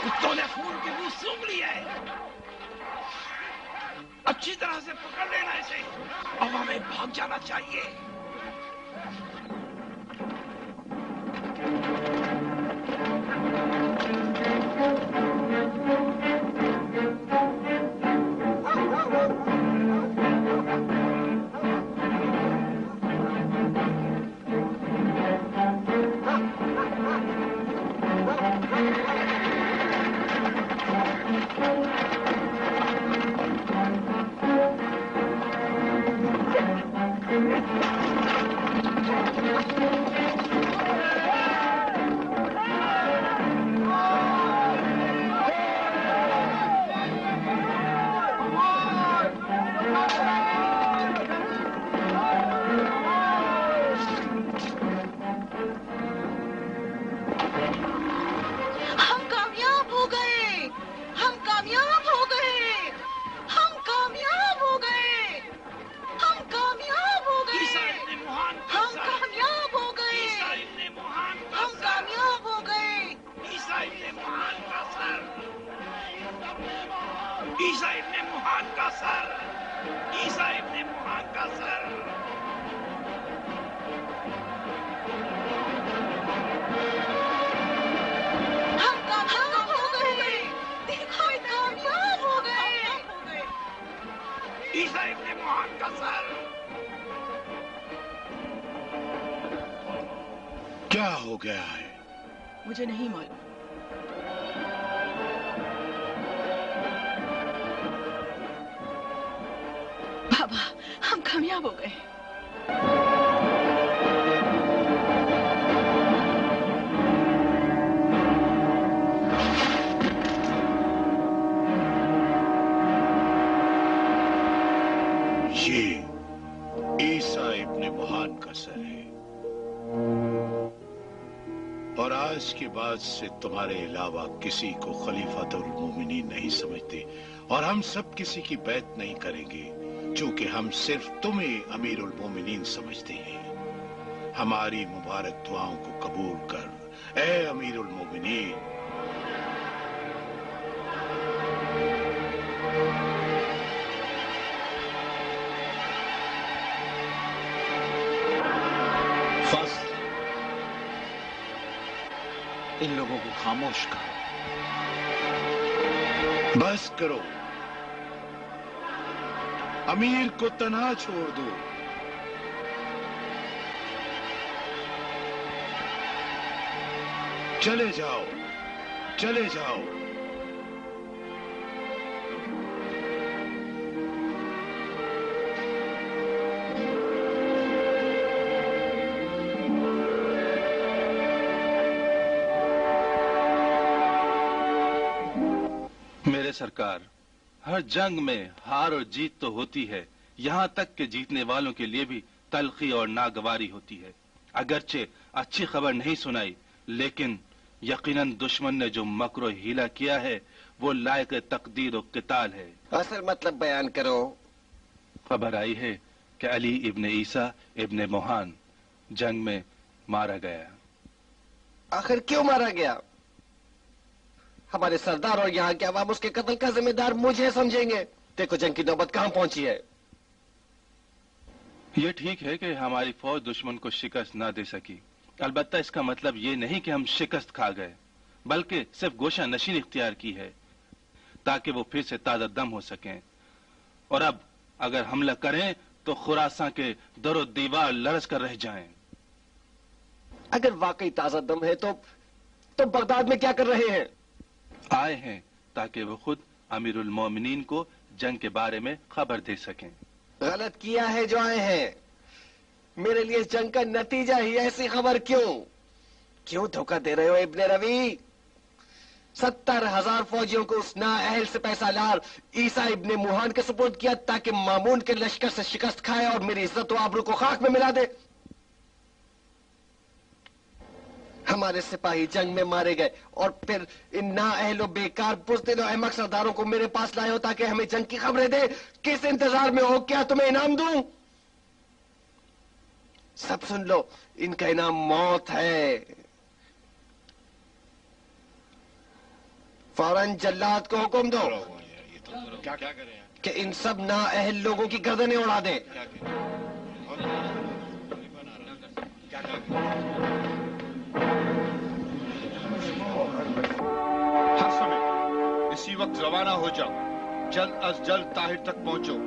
کتوں نے خون کی بو سونگھ لی ہے. اچھی طرح سے پکڑ لینا اسے. اب ہمیں بھاگ جانا چاہیے. عیسیٰ ابن موہان کا سر. عیسیٰ ابن موہان کا سر. ہم کامیاب ہو گئے. دیکھو کامیاب ہو گئے. عیسیٰ ابن موہان کا سر. کیا ہو گیا ہے؟ مجھے نہیں معلوم. بابا ہم کامیاب ہو گئے. یہ عیسیٰ ابن موہان کا سر ہے. اور آج کے بعد سے تمہارے علاوہ کسی کو خلیفۃ المومنین نہیں سمجھتے، اور ہم سب کسی کی بیعت نہیں کریں گے، چونکہ ہم صرف تمہیں امیر المومنین سمجھتے ہیں۔ ہماری مبارک دعاؤں کو قبول کر اے امیر المومنین۔ فضل، ان لوگوں کو خاموش کرو۔ بس کرو، امیر کو تنہا چھوڑ دو۔ چلے جاؤ، چلے جاؤ۔ میرے سرکار، ہر جنگ میں ہار اور جیت تو ہوتی ہے، یہاں تک کہ جیتنے والوں کے لیے بھی تلخی اور ناگواری ہوتی ہے۔ اگرچہ اچھی خبر نہیں سنائی، لیکن یقیناً دشمن نے جو مکر و ہیلا کیا ہے وہ لائق تقدیر و قتال ہے۔ اصل مطلب بیان کرو۔ خبر آئی ہے کہ علی ابن عیسیٰ ابن موہان جنگ میں مارا گیا۔ آخر کیوں مارا گیا؟ ہمارے سردار اور یہاں کے عوام اس کے قتل کا ذمہ دار مجھے سمجھیں گے۔ دیکھو جنگ کی نوبت کہاں پہنچی ہے۔ یہ ٹھیک ہے کہ ہماری فوج دشمن کو شکست نہ دے سکی، البتہ اس کا مطلب یہ نہیں کہ ہم شکست کھا گئے، بلکہ صرف گوشہ نشین اختیار کی ہے تاکہ وہ پھر سے تازہ دم ہو سکیں، اور اب اگر حملہ کریں تو خراساں کے در و دیوار لرز کر رہ جائیں۔ اگر واقعی تازہ دم ہے تو بغداد میں کیا کر رہے ہیں؟ آئے ہیں تاکہ وہ خود امیر المومنین کو جنگ کے بارے میں خبر دے سکیں۔ غلط کیا ہے جو آئے ہیں۔ میرے لیے اس جنگ کا نتیجہ ہی ایسی خبر کیوں دھوکہ دے رہے ہو ابن روی؟ 70,000 فوجیوں کو اس نااہل سے پیسہ لار عیسیٰ ابن موہان کے سپرد کیا تاکہ مامون کے لشکر سے شکست کھائے اور میری عزت و آبرو کو خاک میں ملا دے۔ ہمارے سپاہی جنگ میں مارے گئے اور پھر ان نااہل و بیکار بزدل و احمق سرداروں کو میرے پاس لائے ہو تاکہ ہمیں جنگ کی خبریں دے۔ کس انتظار میں ہو؟ کیا تمہیں انعام دوں؟ سب سن لو، ان کا انعام موت ہے۔ فوراً جلاد کو حکم دو کیا کریں؟ کہ ان سب نااہل لوگوں کی گردنیں اڑا دیں۔ ہر سمے اسی وقت روانہ ہو جاؤ، جلد از جلد طاہر تک پہنچو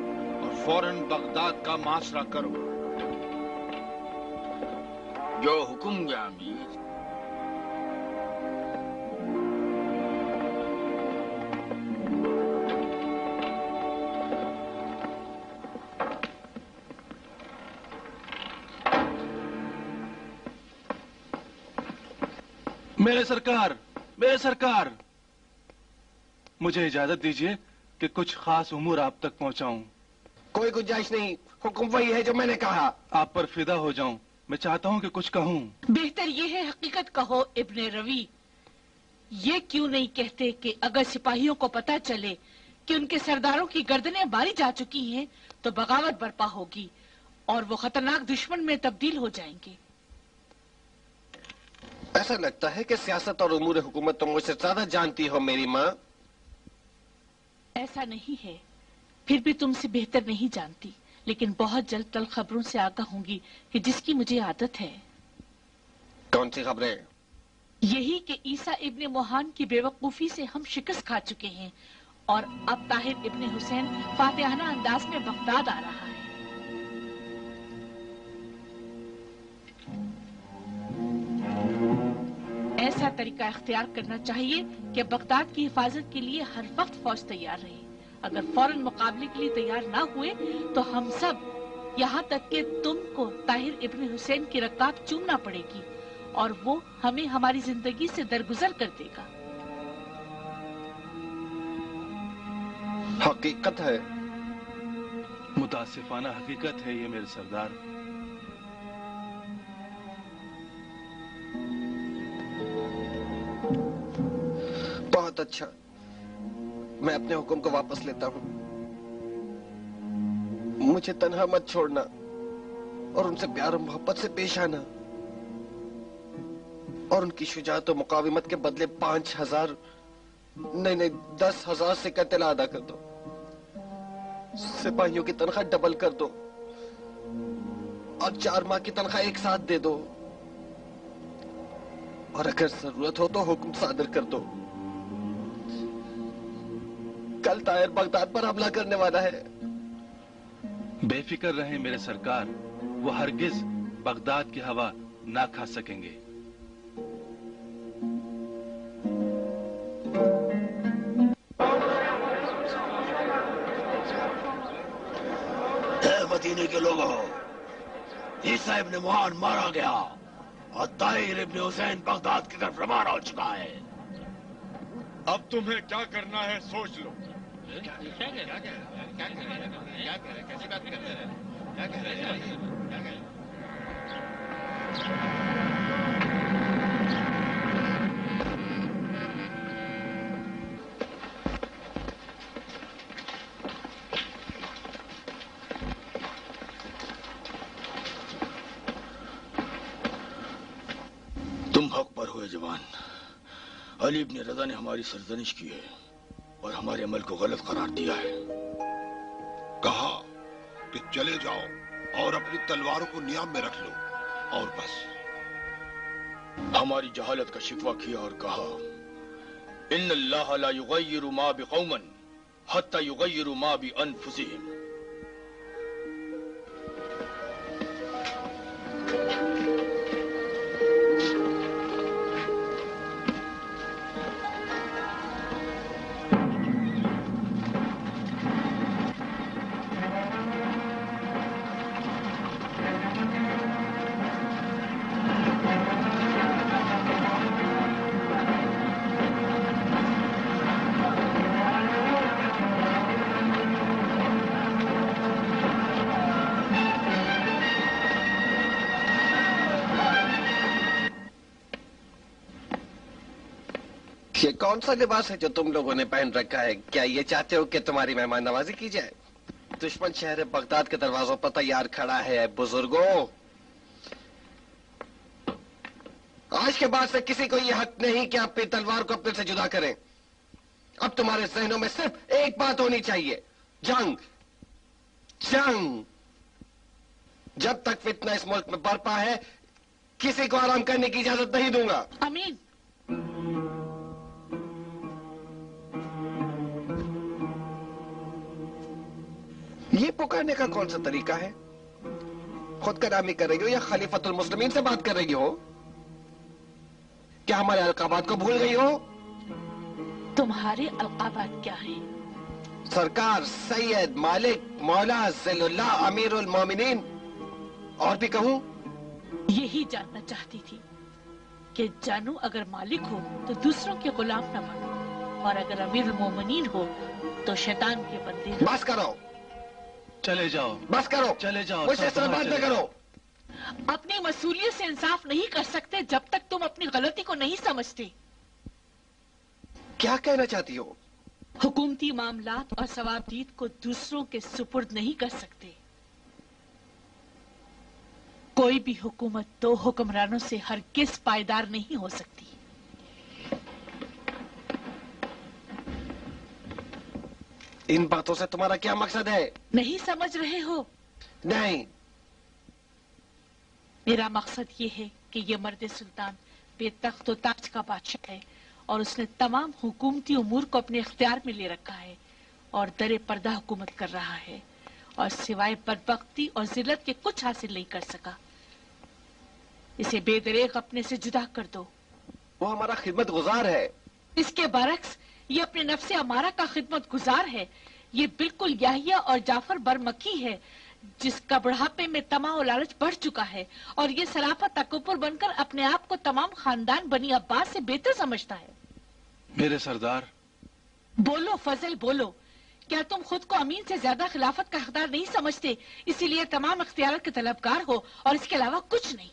اور فوراً بغداد کا محاصرہ کرو۔ جو حکم یا امیر۔ میرے سرکار، مجھے اجازت دیجیے کہ کچھ خاص امور آپ تک پہنچاؤں۔ کوئی گنجائش نہیں، حکم وہی ہے جو میں نے کہا۔ آپ پر فدا ہو جاؤں، میں چاہتا ہوں کہ کچھ کہوں۔ بہتر یہ ہے حقیقت کہو ابن روی۔ یہ کیوں نہیں کہتے کہ اگر سپاہیوں کو پتہ چلے کہ ان کے سرداروں کی گردنیں ماری جا چکی ہیں تو بغاوت برپا ہوگی اور وہ خطرناک دشمن میں تبدیل ہو جائیں گے۔ ایسا لگتا ہے کہ سیاست اور امور حکومت تم مجھ سے زیادہ جانتی ہو میری ماں۔ ایسا نہیں ہے، پھر بھی تم سے بہتر نہیں جانتی، لیکن بہت جلد تل خبروں سے آگاہ ہوں گی کہ جس کی مجھے عادت ہے۔ کون سی خبریں؟ یہی کہ عیسیٰ ابن موہان کی بے وقوفی سے ہم شکست کھا چکے ہیں اور اب طاہر ابن حسین فاتحانہ انداز میں بغداد آ رہا ہے۔ ایسا طریقہ اختیار کرنا چاہیے کہ بغداد کی حفاظت کے لیے ہر وقت فوج تیار رہے۔ اگر فوراً مقابلے کے لیے تیار نہ ہوئے تو ہم سب، یہاں تک کہ تم کو طاہر ابن حسین کی رکاب چومنا پڑے گی اور وہ ہمیں ہماری زندگی سے درگزر کر دے گا۔ حقیقت ہے۔ متاسفانہ حقیقت ہے یہ میرے سردار۔ بہت اچھا، میں اپنے حکم کو واپس لیتا ہوں. مجھے تنہا مت چھوڑنا اور ان سے پیار و محبت سے پیش آنا، اور ان کی شجاعت و مقاومت کے بدلے 5000 نہیں 10,000 سکہ طلا ادا کر دو. سپاہیوں کی تنخواہ ڈبل کر دو اور 4 ماہ کی تنخواہ ایک ساتھ دے دو، اور اگر ضرورت ہو تو حکم صادر کر دو. کل طاہر بغداد پر حملہ کرنے والا ہے. بے فکر رہیں میرے سرکار، وہ ہرگز بغداد کی ہوا نہ کھا سکیں گے. اے مدینے کے لوگوں، عیسیٰ ابن معان مارا گیا اور طاہر ابن حسین بغداد کی طرف روانہ ہو چکا ہے. اب تمہیں کیا کرنا ہے سوچ لو. تم حق پر ہوئے جوان. علی ابن رضا نے ہماری سرزنش کی ہے اور ہمارے عمل کو غلط قرار دیا ہے. کہا کہ چلے جاؤ اور اپنی تلواروں کو نیام میں رکھ لو اور بس. ہماری جہالت کا شکوہ کیا اور کہا ان اللہ لا یغیر ما بقوم حتی یغیر ما بانفسہم. یہ کون سا لباس ہے جو تم لوگوں نے پہن رکھا ہے؟ کیا یہ چاہتے ہو کہ تمہاری مہمان نوازی کی جائے؟ دشمن شہر بغداد کے دروازوں پر تیار کھڑا ہے. بزرگوں، آج کے بعد سے کسی کو یہ حق نہیں کہ اپنی تلوار کو اپنے سے جدا کریں. اب تمہارے ذہنوں میں صرف ایک بات ہونی چاہیے، جنگ. جنگ. جب تک فتنہ اس ملک میں برپا ہے کسی کو آرام کرنے کی اجازت نہیں دوں گا. امین، یہ پکارنے کا کون سا طریقہ ہے؟ خود کلامی کر رہی ہو یا خلیفۃ المسلمین سے بات کر رہی ہو؟ کیا ہمارے القابات کو بھول گئی ہو؟ تمہارے القابات کیا ہیں؟ سرکار، سید، مالک، مولا، ذل اللہ، امیر المومنین، اور بھی کہوں؟ یہی جاننا چاہتی تھی کہ جانو اگر مالک ہو تو دوسروں کے غلام نہ بنو، اور اگر امیر المومنین ہو تو شیطان کے بندے. بس کرو، چلے جاؤ، بس کرو، چلے جاؤ. مجھ سے اس طرح بات نہ کرو. اپنی مسئولیت سے انصاف نہیں کر سکتے جب تک تم اپنی غلطی کو نہیں سمجھتے. کیا کہنا چاہتی ہو؟ حکومتی معاملات اور ثوابدید کو دوسروں کے سپرد نہیں کر سکتے. کوئی بھی حکومت 2 حکمرانوں سے ہرگز پائیدار نہیں ہو سکتی. ان باتوں سے تمہارا کیا مقصد ہے؟ نہیں سمجھ رہے ہو؟ نہیں. میرا مقصد یہ ہے کہ یہ مرد سلطان بے تخت و تاج کا بادشاہ ہے، اور اس نے تمام حکومتی امور کو اپنے اختیار میں لے رکھا ہے اور در پردہ حکومت کر رہا ہے، اور سوائے بدبختی اور ذلت کے کچھ حاصل نہیں کر سکا. اسے بے دریغ اپنے سے جدا کر دو. وہ ہمارا خدمت گزار ہے. اس کے برعکس یہ اپنے نفس امارہ کا خدمت گزار ہے. یہ بالکل یحییٰ اور جعفر برمکی ہے جس کا بڑھاپے میں طمع و لالچ بڑھ چکا ہے، اور یہ سراپا تکبر بن کر اپنے آپ کو تمام خاندان بنی عباس سے بہتر سمجھتا ہے. میرے سردار، بولو فضل، بولو. کیا تم خود کو امین سے زیادہ خلافت کا حقدار نہیں سمجھتے، اسی لیے تمام اختیارات کے طلبگار ہو اور اس کے علاوہ کچھ نہیں؟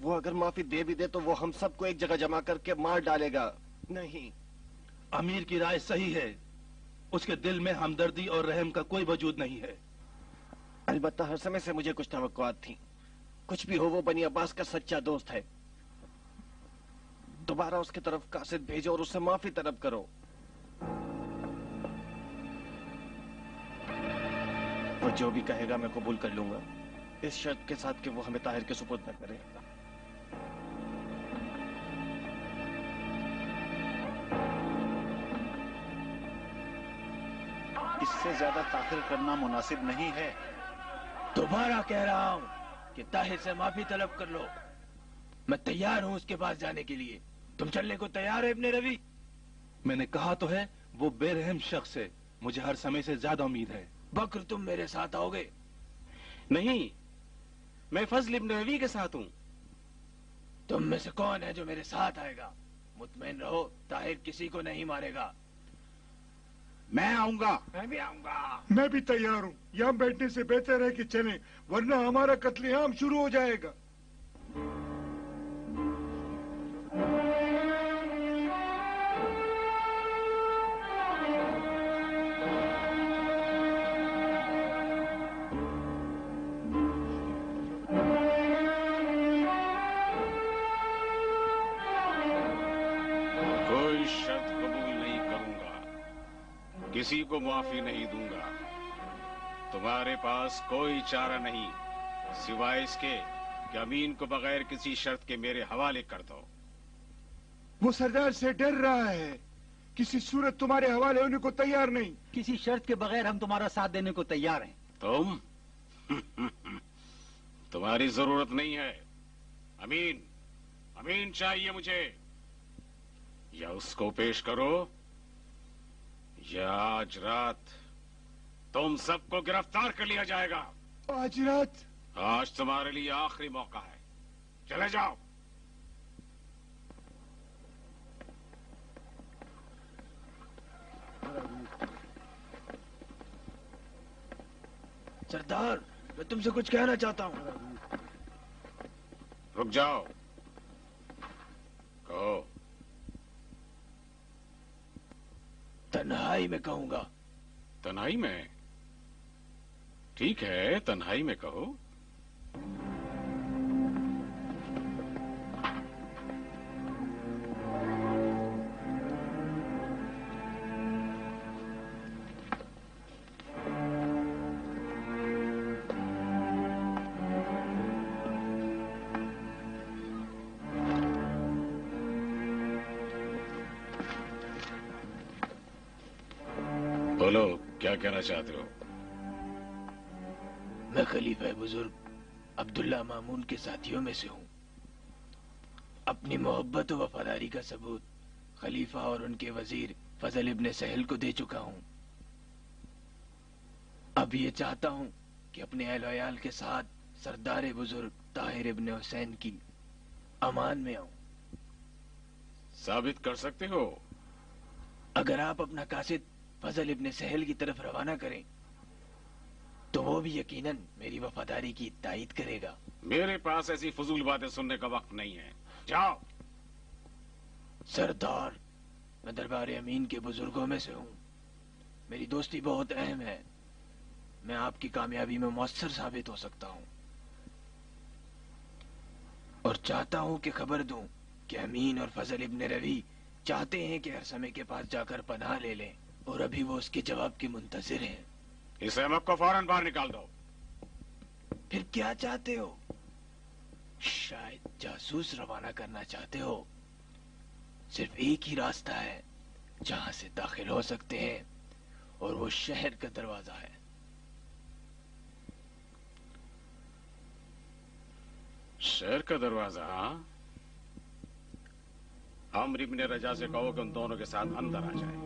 وہ اگر معافی دے بھی دے تو وہ ہم سب کو ایک جگہ جمع کر کے مار ڈالے گا. نہیں. امیر کی رائے صحیح ہے. اس کے دل میں ہمدردی اور رحم کا کوئی وجود نہیں ہے. البتہ ہر سمے سے مجھے کچھ توقعات تھیں. کچھ بھی ہو وہ بنی عباس کا سچا دوست ہے. دوبارہ اس کی طرف قاصد بھیجو اور اس سے معافی طلب کرو. وہ جو بھی کہے گا میں قبول کر لوں گا، اس شرط کے ساتھ کہ وہ ہمیں طاہر کے سپرد نہ کرے. اس سے زیادہ تاخیر کرنا مناسب نہیں ہے. دوبارہ کہہ رہا ہوں کہ طاہر سے معافی طلب کر لو. میں تیار ہوں اس کے پاس جانے کے لیے. تم چلنے کو تیار ہو ابن روی؟ میں نے کہا تو ہے وہ بے رحم شخص ہے. مجھے ہر سمے سے زیادہ امید ہے. بکر تم میرے ساتھ آؤ گے؟ نہیں، میں فضل ابن روی کے ساتھ ہوں. تم میں سے کون ہے جو میرے ساتھ آئے گا؟ مطمئن رہو طاہر کسی کو نہیں مارے گا. میں آؤں گا. میں بھی آؤں گا. میں بھی تیار ہوں. یہاں بیٹھنے سے بہتر ہے کہ چلیں، ورنہ ہمارا قتل عام شروع ہو جائے گا. کوئی شرط قبول نہیں کروں گا، کسی کو معافی نہیں دوں گا. تمہارے پاس کوئی چارہ نہیں سوائے اس کے کہ امین کو بغیر کسی شرط کے میرے حوالے کر دو. وہ سردار سے ڈر رہا ہے. کسی صورت تمہارے حوالے ہونے کو تیار نہیں. کسی شرط کے بغیر ہم تمہارا ساتھ دینے کو تیار ہیں. تم تمہاری ضرورت نہیں ہے. امین چاہیے مجھے. یا اس کو پیش کرو یا آج رات تم سب کو گرفتار کر لیا جائے گا. آج رات؟ آج تمہارے لیے آخری موقع ہے. چلے جاؤ. سردار میں تم سے کچھ کہنا چاہتا ہوں. رک جاؤ. کہو. تنہائی میں کہوں گا. تنہائی میں؟ ٹھیک ہے، تنہائی میں کہو. بولو، کیا کہنا چاہتے ہو؟ میں خلیفہ بزرگ عبداللہ مامون کے ساتھیوں میں سے ہوں. اپنی محبت و وفاداری کا ثبوت خلیفہ اور ان کے وزیر فضل ابن سہل کو دے چکا ہوں. اب یہ چاہتا ہوں کہ اپنے اہل و عیال کے ساتھ سردار بزرگ طاہر ابن حسین کی امان میں آؤں. ثابت کر سکتے ہو؟ اگر آپ اپنا قاصد فضل ابن سہل کی طرف روانہ کریں تو وہ بھی یقیناً میری وفاداری کی تائید کرے گا. میرے پاس ایسی فضول باتیں سننے کا وقت نہیں ہے. جاؤ. سردار میں دربار امین کے بزرگوں میں سے ہوں. میری دوستی بہت اہم ہے. میں آپ کی کامیابی میں مؤثر ثابت ہو سکتا ہوں اور چاہتا ہوں کہ خبر دوں کہ امین اور فضل ابن روی چاہتے ہیں کہ ہرسمے کے پاس جا کر پناہ لے لیں اور ابھی وہ اس کے جواب کے منتظر ہیں. اس احمق کو فوراً باہر نکال دو. پھر کیا چاہتے ہو؟ شاید جاسوس روانہ کرنا چاہتے ہو. صرف ایک ہی راستہ ہے جہاں سے داخل ہو سکتے ہیں اور وہ شہر کا دروازہ ہے. شہر کا دروازہ؟ ہاں. عمرو ابن رجا سے کہو کہ ان دونوں کے ساتھ اندر آ جائے.